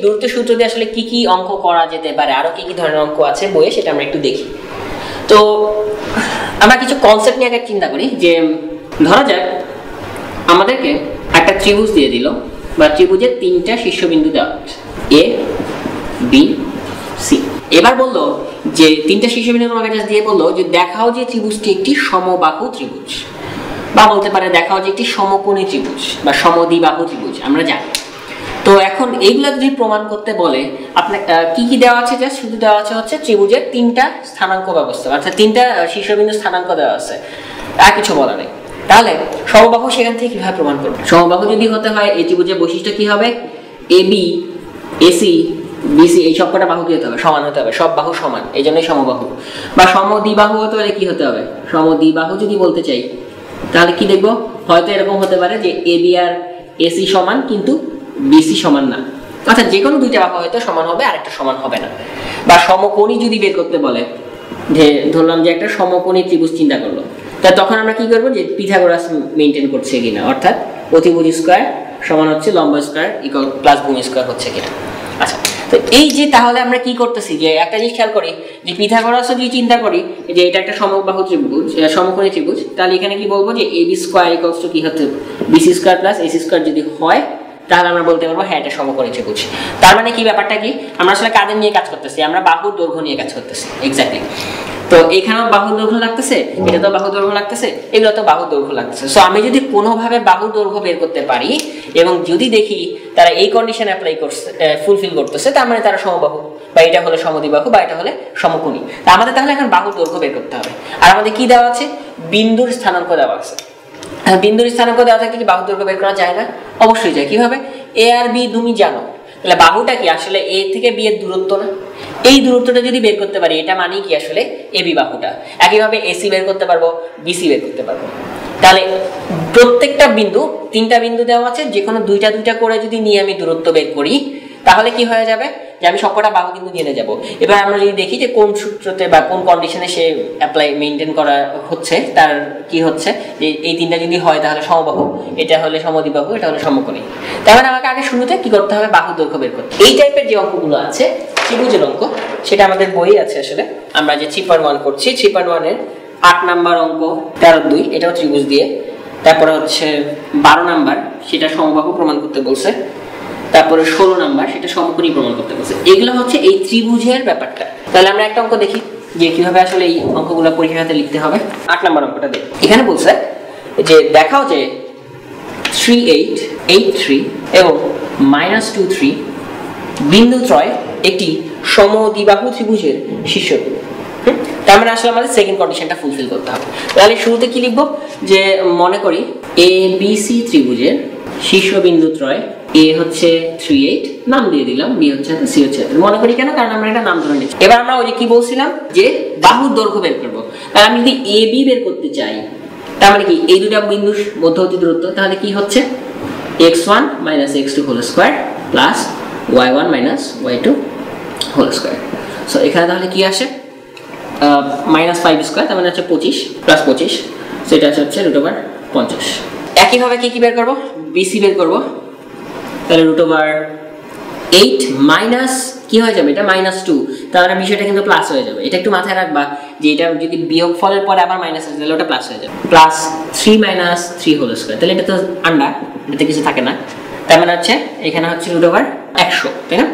দূরত্ব সূত্র দিয়ে আসলে কি কি অঙ্ক করা যেতে পারে, আরো কি কি ধরনের অঙ্ক আছে বইয়ে, সেটা আমরা একটু দেখি। তো আমরা কিছু কনসেপ্ট নিয়ে আগে চিন্তা করি। যে ধরা যাক আমাদেরকে একটা ত্রিভুজ দিয়ে দিল, বা ত্রিভুজের তিনটা শীর্ষবিন্দু দেওয়া হচ্ছে, এ বি সি। এবার বললো যে তিনটা শীর্ষবিন্দু তোমাকে জাস্ট দিয়ে বললো যে দেখাও যে ত্রিভুজটি একটি সমবাহু ত্রিভুজ, বা বলতে পারে দেখাও যে একটি সমকোণী ত্রিভুজ বা সমদ্বিবাহু ত্রিভুজ, আমরা জানি। তো এখন এইগুলা যদি প্রমাণ করতে বলে আপনার কি কি দেওয়া আছে, জাস্ট শুধু দেওয়া আছে হচ্ছে ত্রিভুজের তিনটা স্থানাঙ্ক ব্যবস্থা, অর্থাৎ তিনটা শীর্ষবিন্দু স্থানাঙ্ক দেওয়া আছে, আর কিছু বলা নেই। তাহলে সমবাহু সেখান থেকে কিভাবে প্রমাণ করবে? সমবাহু যদি হতে হয় এই ত্রিভুজের বৈশিষ্ট্য কি হবে? এ বি এসি বিসি এই সবকটা বাহু কি হতে হবে? সমান হতে হবে, সব বাহু সমান, এই জন্যই সমবাহু। বা সমদ্বিবাহু হতে হলে কি হতে হবে? সমদ্বিবাহু যদি বলতে চাই তাহলে কি দেখবো? হয়তো এরকম হতে পারে যে এ বি আর এসি সমান কিন্তু বিসি সমান না, অর্থাৎ যে কোনো দুইটা বাহু হয়তো সমান হবে আর একটা সমান হবে না। বা সমকোণী যদি বের করতে বলে, যে ধরলাম যে একটা সমকোণী ত্রিভুজ চিন্তা করলো, তা তখন আমরা কি করবো? যে পিথাগোরাস মেইনটেইন করছে কিনা, অর্থাৎ অতিভুজ স্কয়ার সমান হচ্ছে লম্ব স্কয়ার ইকুয়াল প্লাস ভূমি স্কয়ার হচ্ছে কিনা। আচ্ছা, তো এই যে তাহলে আমরা কি করতেছি, যে একটা জিনিস খেয়াল করি যে পিথাগোরাসও যদি চিন্তা করি যে এটা একটা সমবাহু ত্রিভুজ, সমকোণী ত্রিভুজ, তাহলে এখানে কি বলবো যে এবি স্কয়ার ইকুয়ালস টু কি হচ্ছে? BC square plus AC square যদি হয় তাহলে আমরা বলতে পারবো হ্যাঁ এটা সমকোণী ত্রিভুজ। তার মানে কি ব্যাপারটা কি? আমরা আসলে কাদের নিয়ে কাজ করতেছি? আমরা বাহুর দৈর্ঘ্য নিয়ে কাজ করতেছি। এক্স্যাক্টলি। তো এখানেও বাহুর দৈর্ঘ্য লাগতেছে, এটা তো বাহুর দৈর্ঘ্য লাগতেছে, এগুলো তো বাহুর দৈর্ঘ্য লাগতেছে। সো আমি যদি কোনোভাবে বাহুর দৈর্ঘ্য বের করতে পারি এবং যদি দেখি তারা এই কন্ডিশন অ্যাপ্লাই করছে, ফুলফিল করতেছে, তার মানে তারা সমবাহু, বা এটা হলে সমদ্বিবাহু, বা এটা হলে সমকোণী। তা আমাদের তাহলে এখন বাহুর দৈর্ঘ্য বের করতে হবে। আর আমাদের কি দেওয়া আছে? বিন্দুর স্থানাঙ্ক দেওয়া আছে। বিন্দুর স্থানাঙ্ক দেওয়া থাকলে কি বাহুর দৈর্ঘ্য বের করা যায় না? অবশ্যই যায়। কিভাবে? এ আর বি তুমি জানো, তাহলে বাহুটা কি আসলে এ থেকে বি এর দূরত্ব না? এই দূরত্বটা যদি বের করতে পারি এটা মানে কি আসলে এ বি বাহুটা। একইভাবে এসি বের করতে পারবো, বিসি বের করতে পারবো। তাহলে প্রত্যেকটা বিন্দু, তিনটা বিন্দু দেওয়া আছে, যে কোনো দুইটা দুইটা করে যদি নিয়ে আমি দূরত্ব বের করি তাহলে কি হয়ে যাবে? যে আমি সবকটা বাহু কিন্তু জেনে যাব। এবার আমরা যদি দেখি যে কোন সূত্রতে বা কোন কন্ডিশনে সে অ্যাপ্লাই মেইনটেইন করা হচ্ছে, তার কি হচ্ছে যে এই তিনটা যদি হয় তাহলে সমবাহু, এটা হলে সমদ্বিবাহু, এটা হলে সমকোণী। তার মানে আমাকে আগে শুরুতে কি করতে হবে? বাহুর দৈর্ঘ্য বের করতে। এই টাইপের যে অঙ্কগুলো আছে ত্রিভুজের অঙ্ক, সেটা আমাদের বইয়ে আছে। আসলে আমরা যে 3.1 করছি, 3.1 এর 8 নাম্বার অঙ্ক 13-2, এটাও ত্রিভুজ দিয়ে। তারপরে হচ্ছে 12 নাম্বার, সেটা সমবাহু প্রমাণ করতে বলছে। তারপরে 16 নাম্বার, সেটা সমকোণী প্রমাণ করতে বলছে। এগুলো হচ্ছে এই ত্রিভুজের ব্যাপারটা। তাহলে আমরা একটা অঙ্ক দেখি যে কিভাবে আসলে এই অঙ্কগুলো পরীক্ষাতে লিখতে হবে। 8 নাম্বার অঙ্কটা দেখি। এখানে বলছে যে দেখাও যে 3 8 8 3 এবং -2 3 বিন্দু ত্রয় একটি সমদ্বিবাহু ত্রিভুজের শীর্ষবিন্দু। তার মানে আসলে আমাদের সেকেন্ড কন্ডিশনটা ফুলফিল করতে হবে। তাহলে শুরুতে কি লিখবো? যে মনে করি এ বি সি ত্রিভুজের শীর্ষবিন্দু ত্রয়, এ হচ্ছে 3 8, নাম দিয়ে দিলাম, বি হচ্ছে সি হচ্ছে। মনে করি কেন? কারণ আমরা এটা নাম ধরে নিচ্ছি। এবার আমরা ওই যে কি বলছিলাম যে বাহুর দৈর্ঘ্য বের করবো। তাহলে আমি যদি এ বি বের করতে চাই, তার মানে কি এই দুটা বিন্দুর মধ্যবর্তী দূরত্ব, তাহলে কি হচ্ছে? x1 - x2 whole square plus y1 - y2 whole square. So এখানে তাহলে কি আসে? -5 স্কয়ার, তার মানে হচ্ছে 25 প্লাস 25, সেটা হচ্ছে √50। একইভাবে কি কি বের করবো? বিসি বের করবো। তাহলে √8 মাইনাস কি হয়ে যাবে? এটা -2, তাহলে বিষয়টা কিন্তু প্লাস হয়ে যাবে। এটা একটু মাথায় রাখবা যে এটা যদি বিয়োগ ফলের পরে আবার মাইনাস আসে তাহলে ওটা প্লাস হয়ে যাবে। প্লাস 3 - 3 হোল স্কয়ার, তাহলে এটা তো আন্ডার, এটাতে কিছু থাকে না। তার মানে হচ্ছে এখানে হচ্ছে √100, তাই না?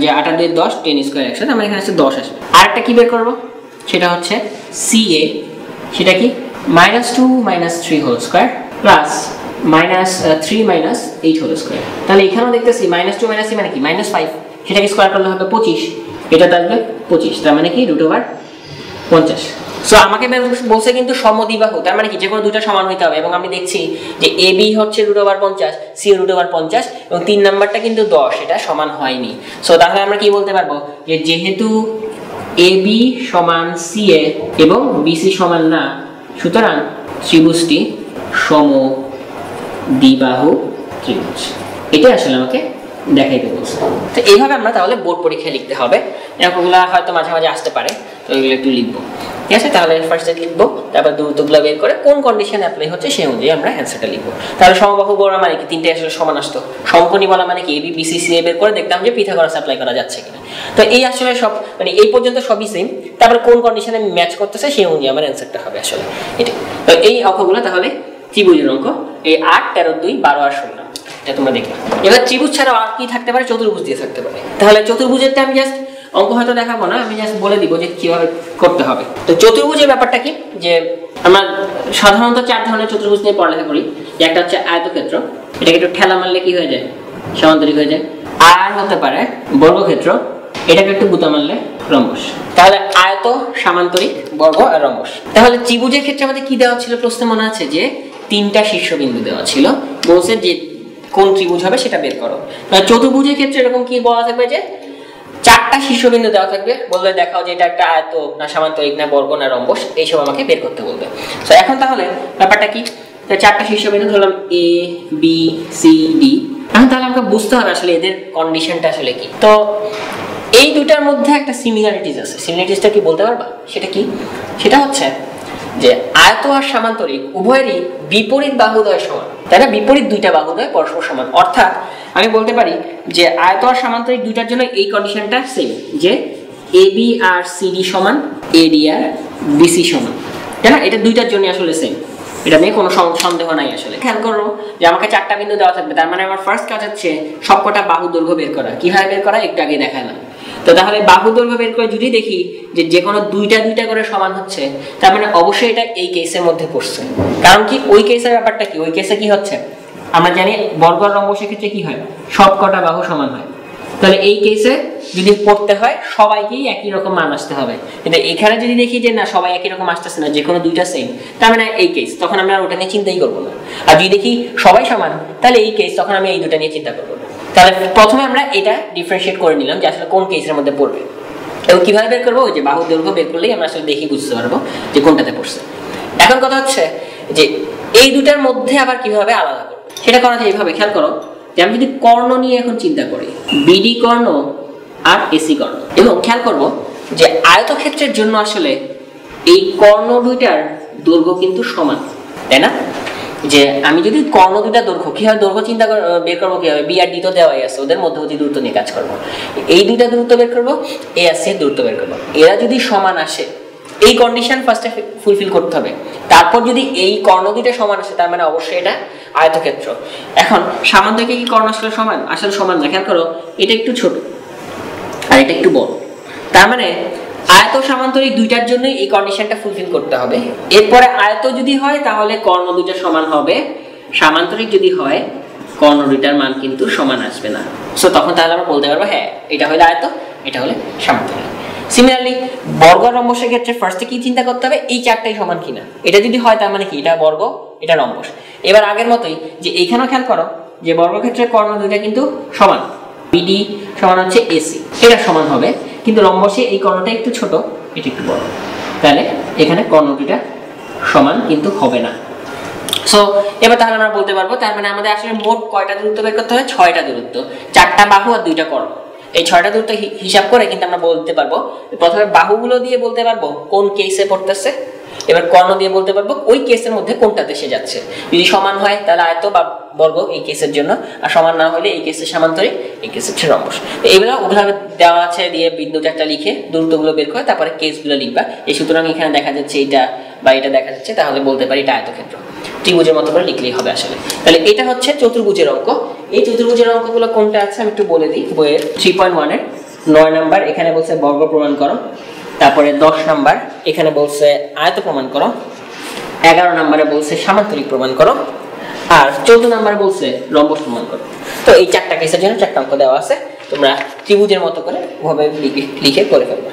যে 8 আর 2 10, 10 স্কয়ার 100, তার মানে এখানে হচ্ছে 10 আসবে। আরেকটা কি বের করবো? সেটা হচ্ছে CA, সেটা কি? -2 - 3 whole square plus -3 - 8 whole square. তাহলে এখানেও দেখতেছি -2 - 3 মানে কি? -5, সেটাকে স্কয়ার করলে হবে 25, এটা আসবে 25, তার মানে কি √50। সো আমাকে বলছে কিন্তু সমদ্বিবাহু, তার মানে কি যে কোনো দুইটা সমান হইতে হবে। এবং আমি দেখছি যে এ বি হচ্ছে √50, সি √50 এবং 3 নাম্বারটা কিন্তু 10, এটা সমান হয়নি। সো তাহলে আমরা কি বলতে পারবো? যে যেহেতু এ বি সমান সি এ এবং বিসি সমান না, সুতরাং ত্রিভুজটি সমদ্বিবাহু ত্রিভুজ। এটা আসলে আমাকে দেখাইতে বলছে। তো এইভাবে আমরা তাহলে বোর্ড পরীক্ষায় লিখতে হবে। এই অঙ্কগুলো হয়তো মাঝে মাঝে আসতে পারে, তো এগুলো একটু লিখবো। ঠিক আছে, তাহলে ফার্স্টে লিখবো, তারপর দূরত্বগুলো বের করে কোন কন্ডিশন অ্যাপ্লাই হচ্ছে সেই অনুযায়ী আমরা অ্যান্সারটা লিখবো। তাহলে সমবাহু বলা মানে কি, তিনটে আসলে সমান আসতো। সমকোণী বলা মানে কি, এবি বিসি সি বের করে দেখতাম যে পিথাগোরাস অ্যাপ্লাই করা যাচ্ছে কিনা। তো এই আসলে সব মানে এই পর্যন্ত সবই সেম, তারপর কোন কন্ডিশনে ম্যাচ করতেছে সেই অনুযায়ী আমার অ্যান্সারটা হবে আসলে এটা। তো এই অঙ্কগুলো তাহলে ত্রিভুজের অঙ্ক, এই 8, 13, 2, 12 আর 16 এটা তোমরা দেখবে। এবার ত্রিভুজ ছাড়াও আর কি থাকতে পারে, চতুর্ভুজ দিয়ে থাকতে পারে। তাহলে চতুর্ভুজেরটা আমি জাস্ট অঙ্ক হয়তো দেখাবো না, আমি জাস্ট বলে দিব যে কিভাবে করতে হবে। তো চতুর্ভুজের ব্যাপারটা কি, যে আমরা সাধারণত 4 ধরনের চতুর্ভুজ নিয়ে পড়ালেখা করি। একটা হচ্ছে আয়তক্ষেত্র, এটাকে একটু ঠেলা মারলে কি হয়ে যায়, সমান্তরিক হয়ে যায়। আর হতে পারে বর্গক্ষেত্র, এটাকে একটু গুতা মারলে রম্বস। তাহলে আয়ত, সামান্তরিক, বর্গ আর রম্বস। তাহলে ত্রিভুজের ক্ষেত্রে আমাদের কি দেওয়া ছিল প্রশ্নে মনে আছে, যে 3টা শীর্ষবিন্দু দেওয়া ছিল, বলছে যে কোন ত্রিভুজ হবে সেটা বের করো। চতুর্ভুজের ক্ষেত্রে এরকম কি বলা থাকবে, যে 4টা শীর্ষবিন্দু দেওয়া থাকবে, বলবে দেখাও যে এটা একটা আয়ত না সামান্তরিক না বর্গ না রম্বস, এইসব আমাকে বের করতে বলবে। তো এখন তাহলে ব্যাপারটা কি, 4টা শীর্ষবিন্দু ধরলাম এ বি সি ডি। এখন তাহলে আমাকে বুঝতে হবে আসলে এদের কন্ডিশনটা আসলে কি। তো এই দুটার মধ্যে একটা সিমিলারিটিস আছে, সিমিলারিটিসটা কি বলতে পারবা, সেটা কি, সেটা হচ্ছে যে আয়ত আর সামান্তরিক উভয়েরই বিপরীত বাহুদ্বয় সমান, তাই না? বিপরীত দুইটা বাহুদ্বয় পরস্পর সমান, অর্থাৎ আমি বলতে পারি যে আয়ত আর সামান্তরিক দুইটার জন্য এই কন্ডিশনটা সেম, যে এবি আর সিডি সমান, এডি আর বিসি সমান, তাই না? এটা দুইটার জন্য আসলে সেম, এটা নিয়ে কোনো সন্দেহ নাই আসলে। খেয়াল করো যে আমাকে 4টা বিন্দু দেওয়া থাকবে, তার মানে আমার ফার্স্ট কাজ হচ্ছে সবকটা বাহু দৈর্ঘ্য বের করা। কিভাবে বের করা একটু আগে দেখালাম। তো তাহলে বাহু দৈর্ঘ্য বের করে যদি দেখি যে কোনো দুইটা করে সমান হচ্ছে, তার মানে অবশ্যই এটা এই কেসের মধ্যে পড়ছে। কারণ কি, ওই কেসের ব্যাপারটা কি, ওই কেসে কি হচ্ছে আমরা জানি বর্গ আর রম্বসের ক্ষেত্রে কি হয়, সবকটা বাহু সমান হয়। তাহলে এই কেসে যদি পড়তে হয় সবাইকেই একই রকম মান আসতে হবে, কিন্তু এখানে যদি দেখি যে না সবাই একই রকম আসতেছে না, যে কোনো দুইটা সেম, তার মানে এই কেস, তখন আমরা ওটা নিয়ে চিন্তাই করবো না। আর যদি দেখি সবাই সমান, তাহলে এই কেস, তখন আমি এই দুটা নিয়ে চিন্তা করবো না। তাহলে প্রথমে আমরা এটা ডিফারেন্সিয়েট করে নিলাম যে আসলে কোন কেসের মধ্যে পড়বে, এবং কিভাবে বের করবো, ওই যে বাহু দৈর্ঘ্য বের করলেই আমরা আসলে দেখি বুঝতে পারবো যে কোনটাতে পড়ছে। এখন কথা হচ্ছে যে এই দুটার মধ্যে আবার কিভাবে আলাদা করবো, সেটা করা যায় এইভাবে। খেয়াল করো যে আমি যদি কর্ণ নিয়ে এখন চিন্তা করি, বিডি কর্ণ আর এসি কর্ণ, এবং খেয়াল করবো যে আয়তক্ষেত্রের জন্য আসলে এই কর্ণ দুইটার দৈর্ঘ্য কিন্তু সমান, তাই না? যে আমি যদি কর্ণ দুইটা দৈর্ঘ্য, কি হয় দৈর্ঘ্য চিন্তা বের করবো কিভাবে, বি আর ডি তো দেওয়াই আছে, ওদের মধ্যবর্তী দূরত্ব নিয়ে কাজ করবো। এই দুইটা দূরত্ব বের করবো, এ আর সি দূরত্ব বের করবো। এরা যদি সমান আসে, এই কন্ডিশন ফার্স্টে ফুলফিল করতে হবে, তারপর যদি এই কর্ণ দুইটা সমান আসে, তার মানে অবশ্যই এটা আয়তক্ষেত্র। এখন সামান্তরিক কি কর্ণ আসলে সমান? আসলে সমান না। খেয়াল করো এটা একটু ছোট আর এটা একটু বড়, তার মানে আয়ত সামান্তরিক দুইটার জন্য এই কন্ডিশনটা ফুলফিল করতে হবে। এরপরে আয়ত যদি হয় তাহলে কর্ণ দুইটা সমান হবে, সামান্তরিক যদি হয় কর্ণ দুইটার মান কিন্তু সমান আসবে না। সো তখন তাহলে আমরা বলতে পারবো হ্যাঁ এটা হলো আয়ত, এটা হলো সামান্তরিক। সিমিলারলি বর্গ রম্বসের ক্ষেত্রে ফার্স্টে কি চিন্তা করতে হবে, এই 4টাই সমান কিনা। এটা যদি হয় তার মানে কি এটা বর্গ, এটা রম্বস। এবার আগের মতোই যে এইখানেও খেয়াল করো যে বর্গক্ষেত্রের কর্ণ দুইটা কিন্তু সমান, বিডি সমান হচ্ছে এসি, এটা সমান হবে, কিন্তু রম্বসে এই কর্ণটা একটু ছোট, এটা একটু বড়, তাহলে এখানে কর্ণ দুইটা সমান কিন্তু হবে না। সো এবার তাহলে আমরা বলতে পারবো তার মানে আমাদের আসলে মোট কয়টা দূরত্ব বের করতে হবে, 6টা দূরত্ব, 4টা বাহু আর 2টা কর্ণ। এই 6টা দূরত্ব হিসাব করে কিন্তু আমরা বলতে পারবো, প্রথমে বাহুগুলো দিয়ে বলতে পারবো কোন কেসে পড়তেছে, এবার কর্ণ দিয়ে বলতে পারবো ওই কেসের মধ্যে কোনটাতে সে যাচ্ছে। যদি সমান হয় তাহলে আয়ত বা বর্গ এই কেসের জন্য, আর সমান না হলে এই কেসে সামান্তরিক, এই কেসে রম্বস। এইগুলো ওভাবে দেওয়া আছে, দিয়ে বিন্দু 4টা লিখে দূরত্বগুলো বের করে তারপরে কেসগুলো লিখবা। এই সুতরাং এখানে দেখা যাচ্ছে এটা বা এটা দেখা যাচ্ছে, তাহলে বলতে পারি এটা আয়তক্ষেত্র। ত্রিভুজের মতো করে লিখলেই হবে আসলে। তাহলে এটা হচ্ছে চতুর্ভুজের অঙ্ক। এই চতুর্ভুজের অঙ্কগুলো কোনটা আছে আমি একটু বলে দিই। বইয়ের 3.1 এর 9 নাম্বার এখানে বলছে বর্গ প্রমাণ করো, তারপরে 10 নাম্বার এখানে বলছে আয়ত প্রমাণ করো, 11 নম্বরে বলছে সামান্তরিক প্রমাণ করো, আর 14 নম্বরে বলছে রম্বস প্রমাণ করো। তো এই 4টা কেসের জন্য 4টা অঙ্ক দেওয়া আছে, তোমরা ত্রিভুজের মতো করে ওভাবে লিখে করে ফেলবে।